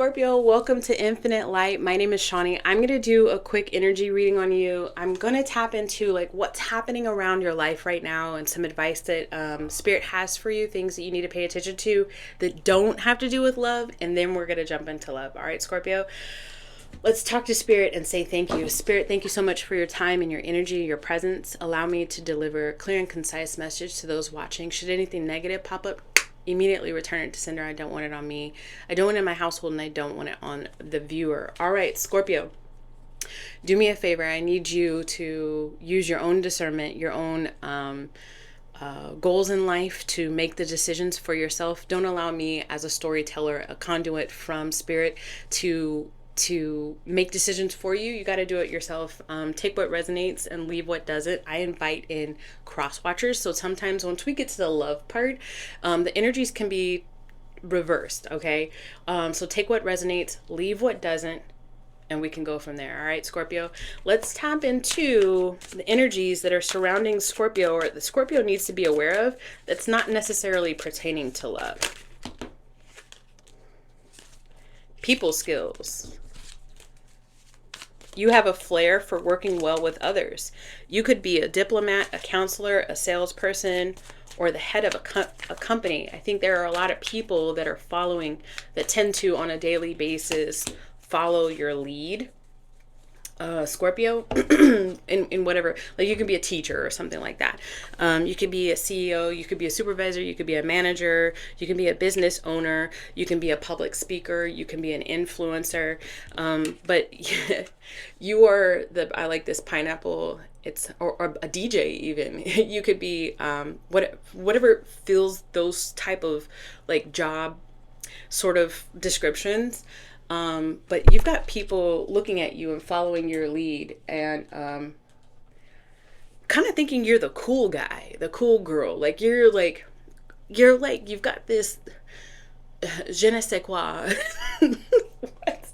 Scorpio, welcome to Infinite Light. My name is Shawnee. I'm going to do a quick energy reading on you. I'm going to tap into like what's happening around your life right now and some advice that Spirit has for you, things that you need to pay attention to that don't have to do with love. And then we're going to jump into love. All right, Scorpio, let's talk to Spirit and say thank you. Spirit, thank you so much for your time and your energy, your presence. Allow me to deliver a clear and concise message to those watching. Should anything negative pop up, immediately return it to sender. I don't want it on me. I don't want it in my household, and I don't want it on the viewer. All right, Scorpio, do me a favor. I need you to use your own discernment, your own goals in life to make the decisions for yourself. Don't allow me as a storyteller, a conduit from Spirit, to make decisions for you. You got to do it yourself. Take what resonates and leave what doesn't. I invite in cross watchers. So sometimes once we get to the love part, the energies can be reversed. Okay. So take what resonates, leave what doesn't, and we can go from there. All right, Scorpio, let's tap into the energies that are surrounding Scorpio, or the Scorpio needs to be aware of, that's not necessarily pertaining to love. People skills. You have a flair for working well with others. You could be a diplomat, a counselor, a salesperson, or the head of a company. I think there are a lot of people that are following, that tend to, on a daily basis, follow your lead. Scorpio, in whatever, like you can be a teacher or something like that. You could be a CEO, you could be a supervisor, you could be a manager, you can be a business owner, you can be a public speaker, you can be an influencer. But you are I like this pineapple. It's, or a DJ even. You could be, whatever fills those type of like job sort of descriptions. But you've got people looking at you and following your lead and kind of thinking you're the cool guy, the cool girl. Like you've got this je ne sais quoi. What?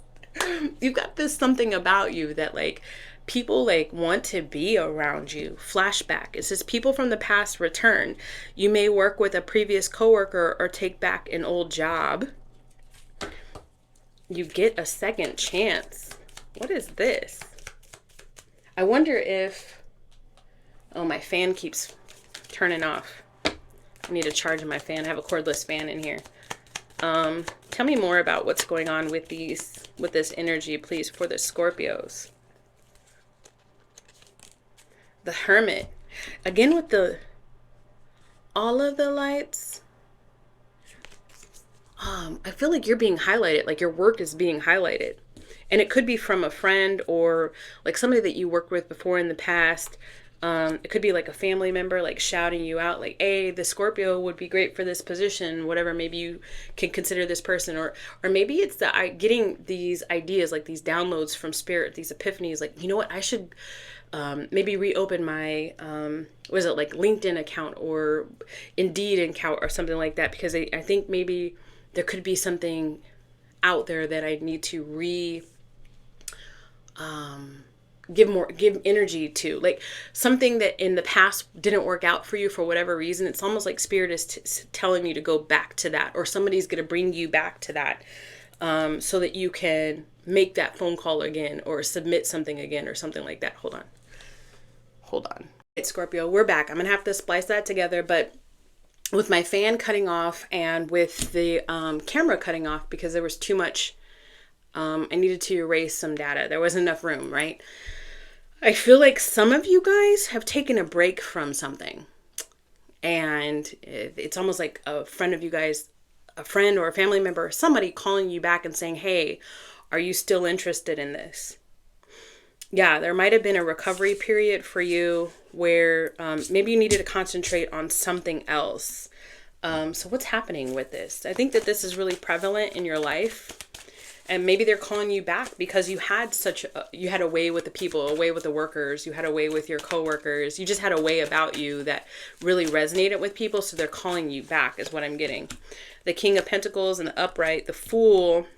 You've got this something about you that like people like want to be around you. Flashback. It says people from the past return. You may work with a previous coworker or take back an old job. You get a second chance. What is this? I wonder if... Oh, my fan keeps turning off. I need to charge my fan. I have a cordless fan in here. Tell me more about what's going on with this energy, please, for the Scorpios. The Hermit. Again with all of the lights. I feel like you're being highlighted, like your work is being highlighted. And it could be from a friend or like somebody that you worked with before in the past. It could be like a family member, like shouting you out, like, hey, the Scorpio would be great for this position, whatever. Maybe you can consider this person, or maybe it's getting these ideas, like these downloads from Spirit, these epiphanies, like, you know what, I should maybe reopen my, like LinkedIn account or Indeed account or something like that, because I think maybe there could be something out there that I need to give energy to, like something that in the past didn't work out for you for whatever reason. It's almost like Spirit is telling you to go back to that, or somebody's going to bring you back to that, so that you can make that phone call again or submit something again or something like that. Hold on. It's Scorpio. We're back. I'm going to have to splice that together, but with my fan cutting off and with the camera cutting off because there was too much, I needed to erase some data. There wasn't enough room, right? I feel like some of you guys have taken a break from something. And it's almost like a friend of you guys, a friend or a family member, somebody calling you back and saying, hey, are you still interested in this? Yeah, there might have been a recovery period for you where maybe you needed to concentrate on something else. So what's happening with this? I think that this is really prevalent in your life. And maybe they're calling you back because you had you had a way with the people, a way with the workers, you had a way with your coworkers. You just had a way about you that really resonated with people. So they're calling you back is what I'm getting. The King of Pentacles and the Upright, the Fool,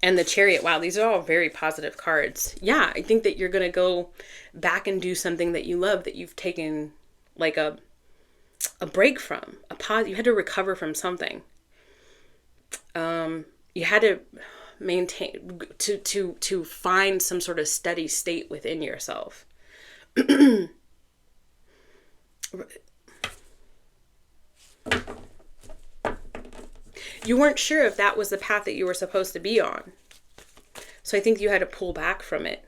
and the Chariot. Wow, these are all very positive cards. Yeah, I think that you're going to go back and do something that you love, that you've taken like a break from. You had to recover from something. you had to maintain to find some sort of steady state within yourself. You weren't sure if that was the path that you were supposed to be on. So I think you had to pull back from it.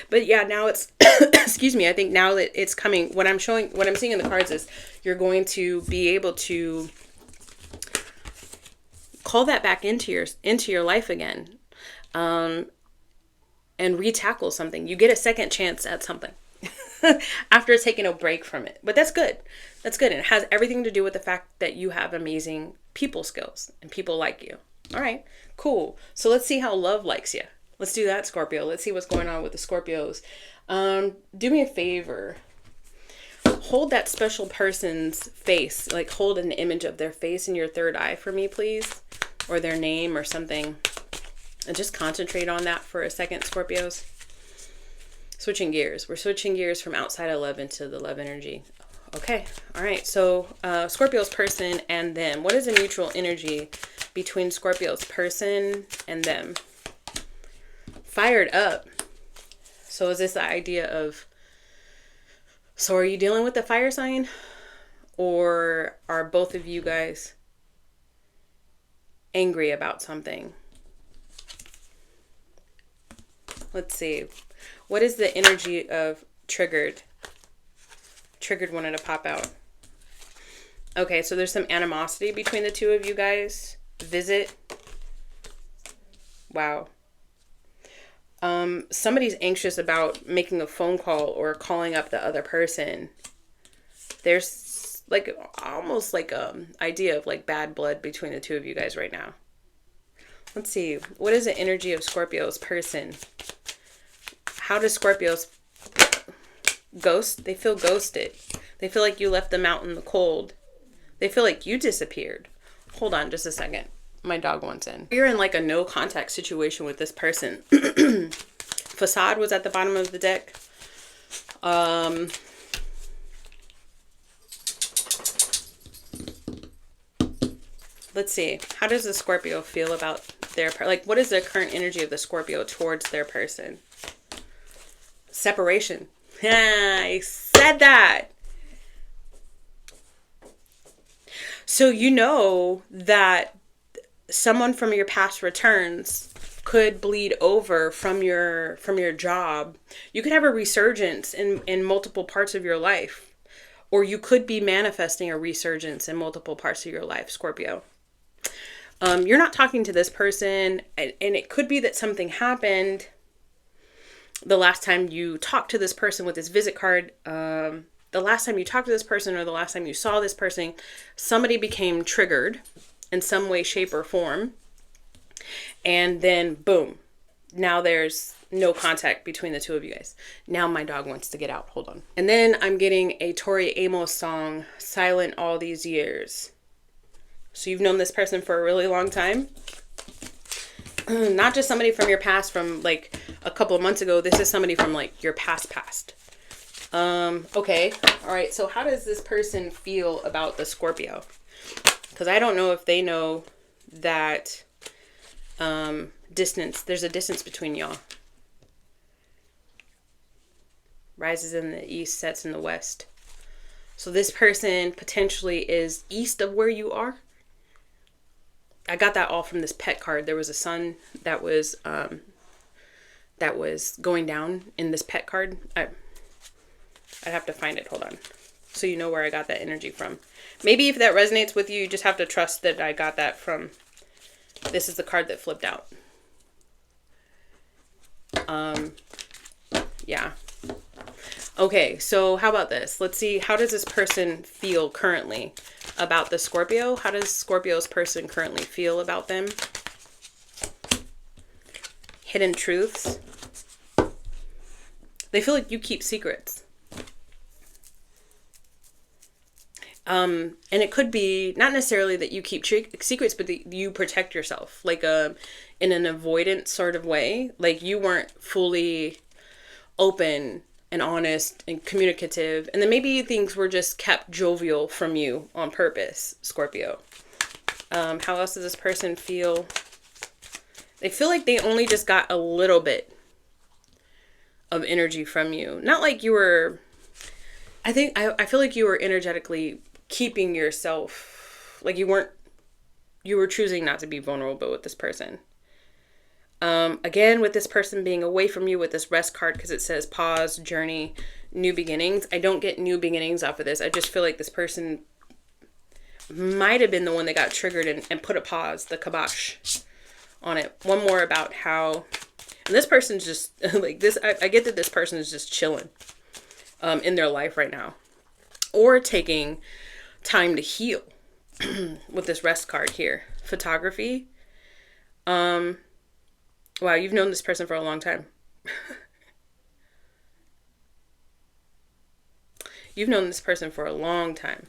But yeah, now it's excuse me, I think now that it's coming, what I'm seeing in the cards is you're going to be able to call that back into your life again. And retackle something. You get a second chance at something after taking a break from it. But that's good. That's good. And it has everything to do with the fact that you have amazing people skills and people like you. All right, cool. So let's see how love likes you. Let's do that, Scorpio. Let's see what's going on with the Scorpios. Do me a favor. Hold that special person's face. Like hold an image of their face in your third eye for me, please. Or their name or something. And just concentrate on that for a second, Scorpios. Switching gears. We're switching gears from outside of love into the love energy. Okay. All right. So Scorpio's person and them. What is the mutual energy between Scorpio's person and them? Fired up. So is this the idea of, so are you dealing with the fire sign? Or are both of you guys angry about something? Let's see. What is the energy of triggered? Triggered wanted to pop out. Okay, so there's some animosity between the two of you guys. Visit. Wow. Somebody's anxious about making a phone call or calling up the other person. There's like almost like idea of like bad blood between the two of you guys right now. Let's see. What is the energy of Scorpio's person? How does Scorpios ghost? They feel ghosted. They feel like you left them out in the cold. They feel like you disappeared. Hold on just a second. My dog wants in. You're in like a no contact situation with this person. Facade was at the bottom of the deck. Let's see. How does the Scorpio feel about their like? What is the current energy of the Scorpio towards their person? Separation. I said that. So you know that someone from your past returns could bleed over from your job. You could have a resurgence in multiple parts of your life. Or you could be manifesting a resurgence in multiple parts of your life, Scorpio. You're not talking to this person, and it could be that something happened the last time you talked to this person with this visit card. The last time you talked to this person or the last time you saw this person, somebody became triggered in some way, shape, or form. And then, boom. Now there's no contact between the two of you guys. Now my dog wants to get out. Hold on. And then I'm getting a Tori Amos song, Silent All These Years. So you've known this person for a really long time. Not just somebody from your past from like a couple of months ago. This is somebody from like your past. Okay. All right. So how does this person feel about the Scorpio? Because I don't know if they know that distance. There's a distance between y'all. Rises in the east, sets in the west. So this person potentially is east of where you are. I got that all from this pet card. There was a sun that was going down in this pet card. I'd have to find it. Hold on. So you know where I got that energy from. Maybe if that resonates with you, you just have to trust that I got that from. This is the card that flipped out. Yeah. Okay, so how about this? Let's see, how does this person feel currently about the Scorpio? How does Scorpio's person currently feel about them? Hidden truths. They feel like you keep secrets. And it could be not necessarily that you keep secrets, but that you protect yourself, like in an avoidance sort of way. Like you weren't fully open and honest and communicative. And then maybe things were just kept jovial from you on purpose, Scorpio. How else does this person feel They feel like they only just got a little bit of energy from you. Not like you were, I feel like you were energetically keeping yourself, like you were choosing not to be vulnerable with this person. Again, with this person being away from you with this rest card, because it says pause, journey, new beginnings. I don't get new beginnings off of this. I just feel like this person might have been the one that got triggered and put a pause, the kibosh on it. One more about how, and this person's just like this. I get that this person is just chilling in their life right now, or taking time to heal with this rest card here. Photography. Wow, you've known this person for a long time. You've known this person for a long time.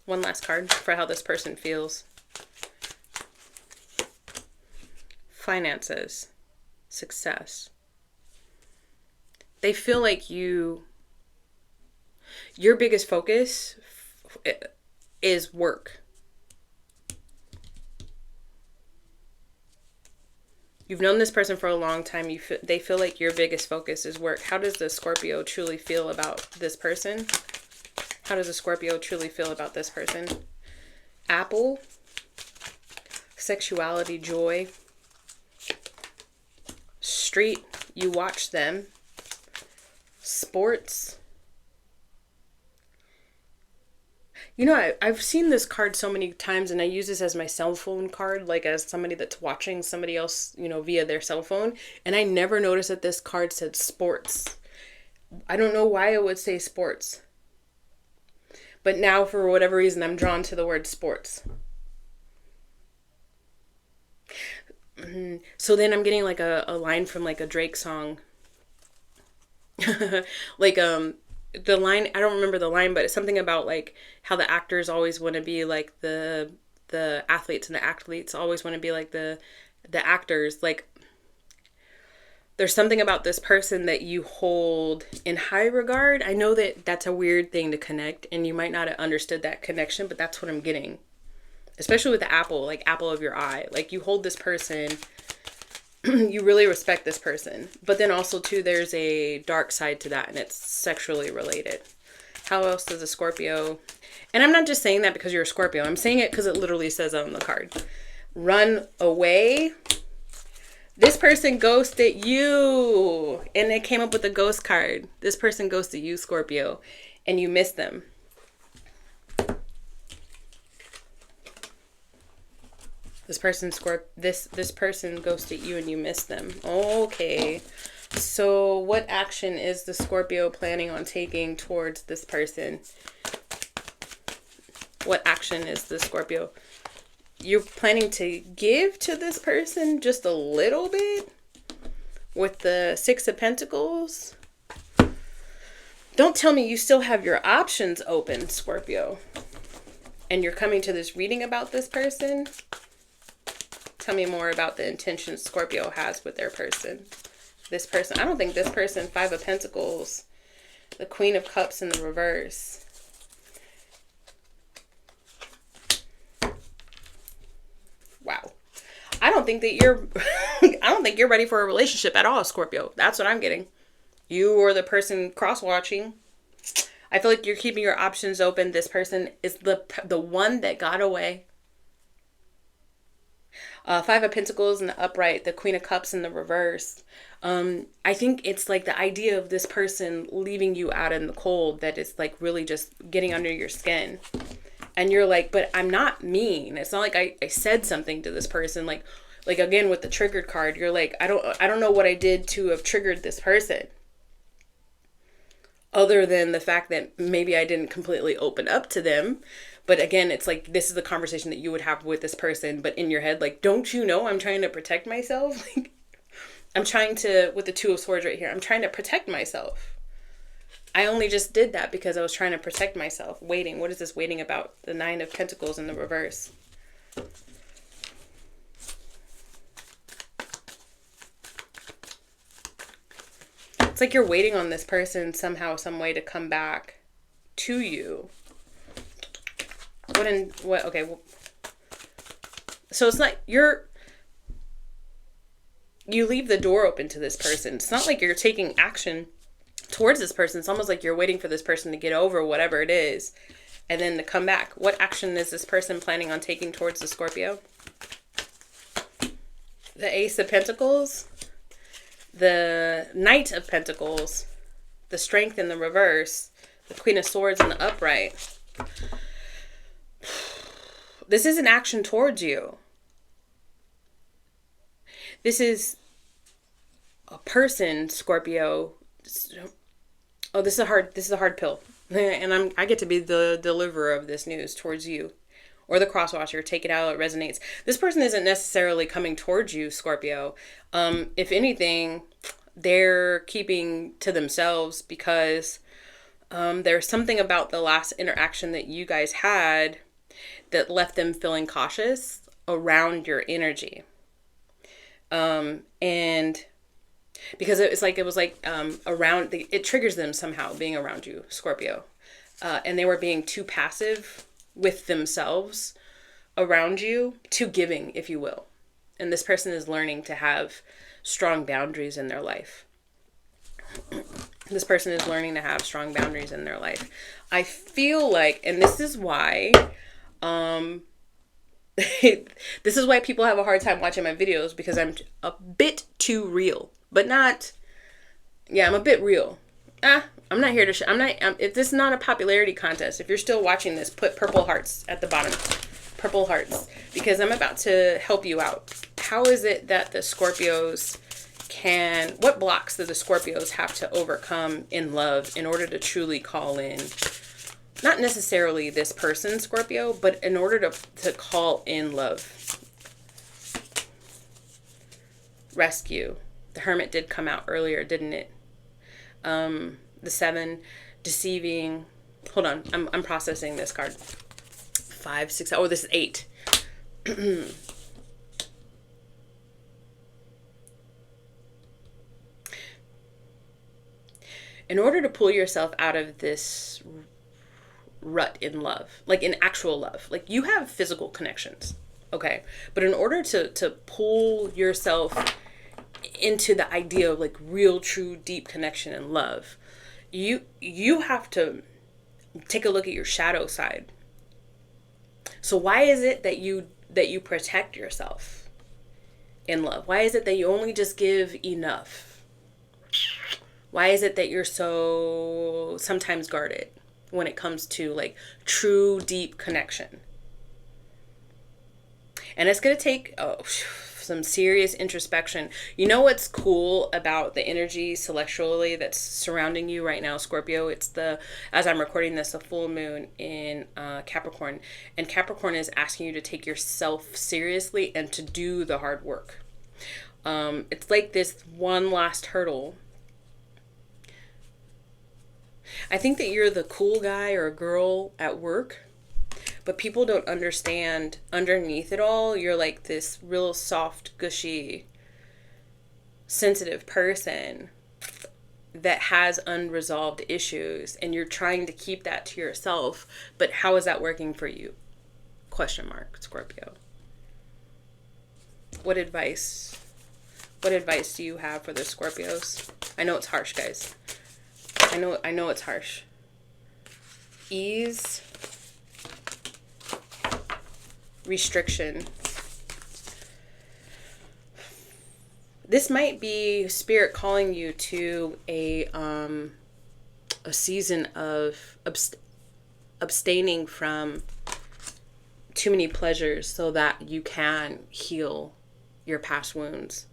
One last card for how this person feels. Finances. Success. They feel like your biggest focus is work. You've known this person for a long time. They feel like your biggest focus is work. How does the Scorpio truly feel about this person? How does a Scorpio truly feel about this person? Apple. Sexuality, joy. Street, you watch them. Sports. You know, I've seen this card so many times, and I use this as my cell phone card, like as somebody that's watching somebody else, you know, via their cell phone. And I never noticed that this card said sports. I don't know why it would say sports. But now, for whatever reason, I'm drawn to the word sports. So then I'm getting like a line from like a Drake song. Like, the line, I don't remember the line, but it's something about like how the actors always want to be like the athletes, and the athletes always want to be like the actors. Like, there's something about this person that you hold in high regard. I know that that's a weird thing to connect, and you might not have understood that connection, but that's what I'm getting. Especially with the apple, like apple of your eye. Like, you hold this person, you really respect this person. But then also, too, there's a dark side to that, and it's sexually related. How else does a Scorpio... And I'm not just saying that because you're a Scorpio. I'm saying it because it literally says on the card. Run away. This person ghosted you. And it came up with a ghost card. This person ghosted you, Scorpio. And you miss them. This person ghosted you and you missed them. Okay. So what action is the Scorpio planning on taking towards this person? What action is the Scorpio? You're planning to give to this person just a little bit with the Six of Pentacles. Don't tell me you still have your options open, Scorpio. And you're coming to this reading about this person. Tell me more about the intentions Scorpio has with their person. This person, I don't think this person, Five of Pentacles, the Queen of Cups in the reverse. Wow. I don't think that you're, I don't think you're ready for a relationship at all, Scorpio. That's what I'm getting. You or the person cross-watching. I feel like you're keeping your options open. This person is the one that got away. Five of Pentacles in the upright, the Queen of Cups in the reverse. I think it's like the idea of this person leaving you out in the cold that is like really just getting under your skin. And you're like, but I'm not mean. It's not like I said something to this person. Like again, with the triggered card, you're like, I don't know what I did to have triggered this person. Other than the fact that maybe I didn't completely open up to them. But again, it's like, this is the conversation that you would have with this person, but in your head, like, don't you know I'm trying to protect myself? Like, I'm trying to, with the Two of Swords right here, I'm trying to protect myself. I only just did that because I was trying to protect myself. Waiting. What is this waiting about? The Nine of Pentacles in the reverse. It's like you're waiting on this person somehow, some way to come back to you. Okay. Well, so it's like you leave the door open to this person. It's not like you're taking action towards this person. It's almost like you're waiting for this person to get over whatever it is and then to come back. What action is this person planning on taking towards the Scorpio? The Ace of Pentacles, the Knight of Pentacles, the Strength in the reverse, the Queen of Swords in the upright. This is an action towards you. This is a person, Scorpio. Oh, this is a hard pill. And I get to be the deliverer of this news towards you. Or the crosswatcher. Take it out, it resonates. This person isn't necessarily coming towards you, Scorpio. If anything, they're keeping to themselves because there's something about the last interaction that you guys had that left them feeling cautious around your energy. And because it was like around it triggers them somehow being around you, Scorpio. And they were being too passive with themselves around you, too giving, if you will. And this person is learning to have strong boundaries in their life. This person is learning to have strong boundaries in their life. I feel like, and this is why, this is why people have a hard time watching my videos, because I'm a bit too real, but not, yeah, I'm a bit real. I'm not here to, if this is not a popularity contest, if you're still watching this, put purple hearts at the bottom, purple hearts, because I'm about to help you out. How is it that the Scorpios what blocks do the Scorpios have to overcome in love in order to truly call in, not necessarily this person, Scorpio, but in order to call in love? Rescue. The Hermit did come out earlier, didn't it? The 7, deceiving. Hold on, I'm processing this card. 5, 6, oh, this is 8. In order to pull yourself out of this rut in love, like in actual love, like you have physical connections, okay? But in order to pull yourself into the idea of like real, true, deep connection and love, you have to take a look at your shadow side. So why is it that you protect yourself in love? Why is it that you only just give enough? Why is it that you're so sometimes guarded when it comes to like true, deep connection? And it's going to take some serious introspection. You know what's cool about the energy celestially that's surrounding you right now, Scorpio? It's as I'm recording this, a full moon in Capricorn. And Capricorn is asking you to take yourself seriously and to do the hard work. It's like this one last hurdle. I think that you're the cool guy or girl at work, but people don't understand underneath it all, you're like this real soft, gushy, sensitive person that has unresolved issues, and you're trying to keep that to yourself. But how is that working for you? Question mark, Scorpio. What advice do you have for the Scorpios? I know it's harsh, guys. I know it's harsh. Ease, restriction. This might be Spirit calling you to a season of abstaining from too many pleasures so that you can heal your past wounds.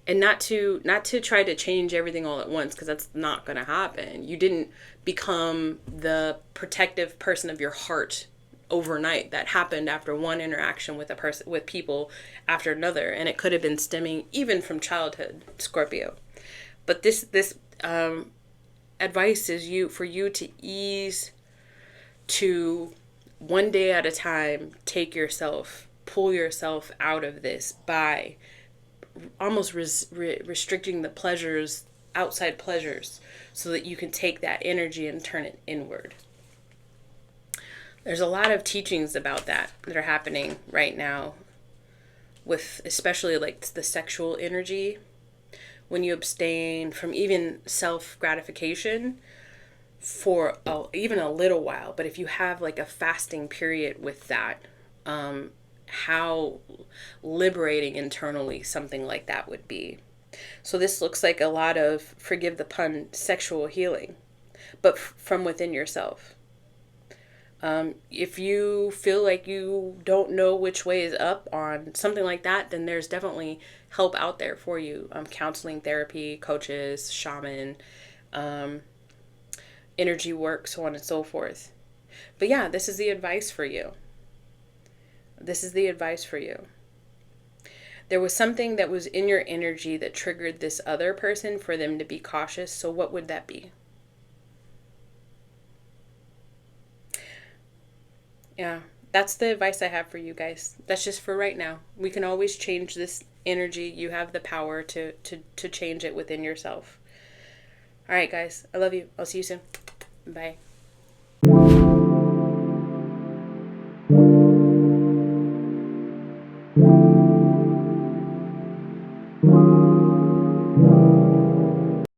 And not to try to change everything all at once, because that's not going to happen. You didn't become the protective person of your heart overnight. That happened after one interaction with people after another, and it could have been stemming even from childhood, Scorpio. But this advice is for you to ease, to one day at a time pull yourself out of this by almost restricting the pleasures, outside pleasures, so that you can take that energy and turn it inward. There's a lot of teachings about that are happening right now with especially like the sexual energy, when you abstain from even self gratification for even a little while. But if you have like a fasting period with that, how liberating internally something like that would be. So this looks like a lot of, forgive the pun, sexual healing, but from within yourself. If you feel like you don't know which way is up on something like that, then there's definitely help out there for you. Counseling, therapy, coaches, shaman, energy work, so on and so forth. But yeah, this is the advice for you. This is the advice for you. There was something that was in your energy that triggered this other person for them to be cautious. So what would that be? Yeah, that's the advice I have for you guys. That's just for right now. We can always change this energy. You have the power to change it within yourself. All right, guys. I love you. I'll see you soon. Bye.